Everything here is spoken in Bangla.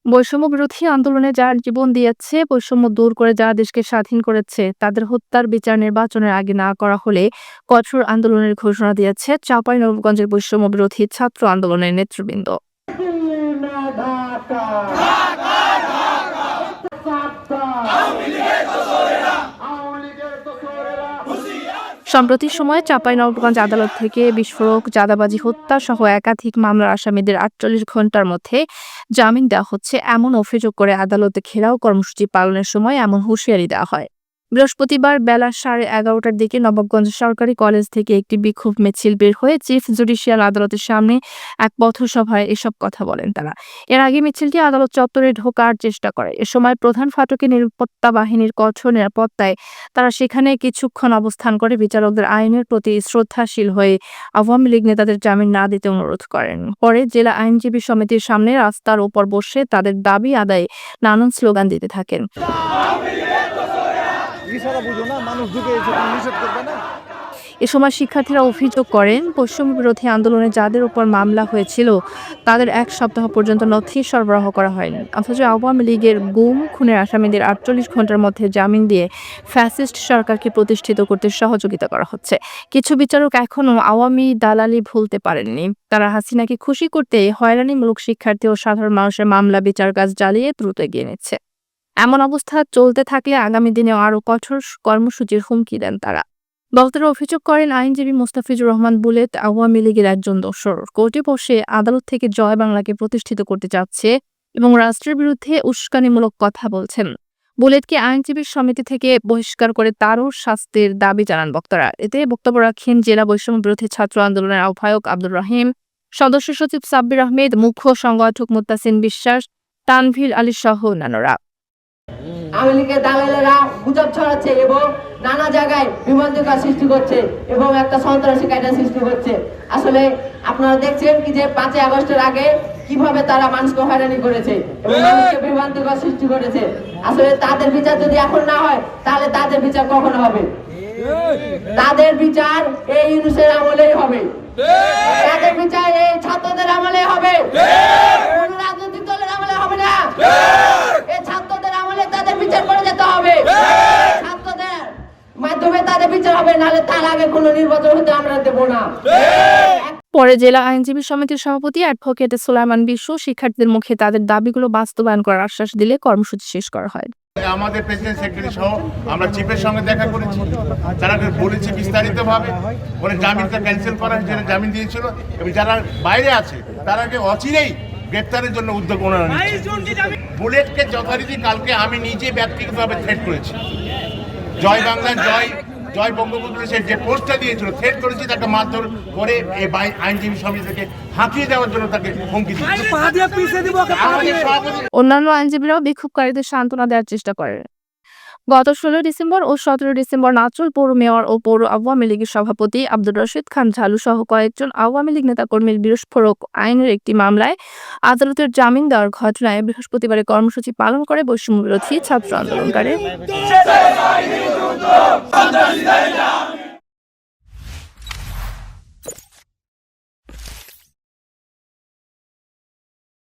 বৈষম্য বিরোধী আন্দোলনে যারা জীবন দিয়েছে, বৈষম্য দূর করে যারা দেশকে স্বাধীন করেছে, তাদের হত্যার বিচার নির্বাচনের আগে না করা হলে কঠোর আন্দোলনের ঘোষণা দিয়েছে চাঁপাইনবাবগঞ্জের বৈষম্য বিরোধী ছাত্র আন্দোলনের নেতৃবৃন্দ। সম্প্রতি সময়ে চাঁপাইনবাবগঞ্জ আদালত থেকে বিস্ফোরক, চাঁদাবাজি, হত্যা সহ একাধিক মামলার আসামিদের ৪৮ ঘণ্টার মধ্যে জামিন দেওয়া হচ্ছে এমন অভিযোগ করে আদালতে ঘেরাও কর্মসূচি পালনের সময় এমন হুঁশিয়ারি দেওয়া হয়। বৃহস্পতিবার বেলা 11:30টার দিকে নবাবগঞ্জ সরকারি কলেজ থেকে একটি বিক্ষোভ মিছিল বের হয়ে চিফ জুডিশিয়াল আদালতের সামনে এক পথসভায় এসব কথা বলেন তারা। এর আগে মিছিলটি আদালত চত্বরে ঢোকার চেষ্টা করে। এ সময় প্রধান ফটকে নিরাপত্তা বাহিনীর কঠোর নিরাপত্তায় তারা সেখানে কিছুক্ষণ অবস্থান করে বিচারকদের আইনের প্রতি শ্রদ্ধাশীল হয়ে আওয়ামী লীগ নেতাদের জামিন না দিতে অনুরোধ করেন। পরে জেলা আইনজীবী সমিতির সামনে রাস্তার ওপর বসে তাদের দাবি আদায়ে নানান স্লোগান দিতে থাকেন। এ সময় শিক্ষার্থীরা অভিযোগ করেন, বৈষম্য বিরোধী আন্দোলনে যাদের উপর মামলা হয়েছিল তাদের ১ সপ্তাহ পর্যন্ত নথি সরবরাহ করা হয়নি, অথচ আওয়ামী লীগের গুম খুনের আসামিদের ৪৮ ঘণ্টার মধ্যে জামিন দিয়ে ফ্যাসিস্ট সরকারকে প্রতিষ্ঠিত করতে সহযোগিতা করা হচ্ছে। কিছু বিচারক এখনও আওয়ামী দালালি ভুলতে পারেননি। তারা হাসিনাকে খুশি করতে হয়রানিমূলক শিক্ষার্থী ও সাধারণ মানুষের মামলা বিচার কাজ জ্বালিয়ে দ্রুত এগিয়ে নিচ্ছে। এমন অবস্থা চলতে থাকলে আগামী দিনে আরও কঠোর কর্মসূচির হুমকি দেন তারা। বক্তারা অভিযোগ করেন, আইনজীবী মোস্তাফিজুর রহমান বুলেট আওয়ামী লীগের একজন দোসর। কোর্টে বসে আদালত থেকে জয় বাংলাকে প্রতিষ্ঠিত করতে চাচ্ছে এবং রাষ্ট্রের বিরুদ্ধে উস্কানিমূলক কথা বলছেন। বুলেটকে আইনজীবী সমিতি থেকে বহিষ্কার করে তারও শাস্তির দাবি জানান বক্তারা। এতে বক্তব্য রাখেন জেলা বৈষম্য বিরোধী ছাত্র আন্দোলনের আহ্বায়ক আব্দুর রহিম, সদস্য সচিব সাব্বির আহমেদ, মুখ্য সংগঠক মুত্তাসিন বিশ্বাস, তানভীর আলী সহ অন্যান্যরা। আওয়ামী লীগের দালালেরা গুজব ছড়াচ্ছে এবং নানা জায়গায় বিভ্রান্তিকর সৃষ্টি করছে এবং একটা সন্ত্রাসী কায়দা সৃষ্টি করছে। আসলে আপনারা দেখছেন কি যে ৫ই আগস্টের আগে কিভাবে তারা মানুষকে হয়রানি করেছে এবং মানুষকে বিভ্রান্তিকর সৃষ্টি করেছে। আসলে তাদের বিচার যদি এখন না হয় তাহলে তাদের বিচার কখন হবে? তাদের বিচার এই ইউনূসের আমলেই হবে, তাদের বিচার এই ছাত্রদের আমলে হবে, কোন রাজনৈতিক দলের আমলে হবে না। এই ছাত্রদের আমলে তাদের বিচার করে যেতে হবে, ছাত্রদের মাধ্যমে তাদের বিচার হবে, নাহলে তার আগে কোনো নির্বাচন হতে আমরা দেব না। পরে জেলা আইনজীবী সমিতির সভাপতি অ্যাডভোকেট সুলাইমান বিশ্ব শিক্ষার্থীদের মুখে তাদের দাবিগুলো বাস্তবায়ন করার আশ্বাস দিলে কর্মসূচি শেষ করা হয়। আমাদের প্রেসিডেন্ট সেক্রেটারি সহ আমরা চিফের সঙ্গে দেখা করেছি, তারা বলেছে বিস্তারিতভাবে ওরা জামিনটা ক্যান্সেল করা হয়েছে, জামিন দিয়েছিল এবং যারা বাইরে আছে তারাকে অচিরেই গ্রেপ্তারের জন্য উদ্যোগ ওনারা নিচ্ছেন। বুলেটকে যথারীতি কালকে আমি নিজে ব্যক্তিগতভাবে থ্রেট করেছি, জয় বাংলা জয় জয় বঙ্গবন্ধু সে যে পোস্টটা দিয়েছিল থ্রেট করেছি, তাকে মারধর করে এই আইনজীবী সমিতি থেকে হাঁকিয়ে দেওয়ার জন্য তাকে হুমকি দিয়েছে। অন্যান্য আইনজীবীরাও বিক্ষোভকারীদের সান্ত্বনা দেওয়ার চেষ্টা করেন। গত ১৬ ডিসেম্বর ও ১৭ ডিসেম্বর নাচল পৌর মেয়র ও পৌর আওয়ামী লীগের সভাপতি আব্দুর রশিদ খান ঝালু সহ কয়েকজন আওয়ামী লীগ নেতাকর্মীর বিস্ফোরক আইনের একটি মামলায় আদালতের জামিন দেওয়ার ঘটনায় বৃহস্পতিবারে কর্মসূচি পালন করে বৈষম্য বিরোধী ছাত্র আন্দোলনকারী।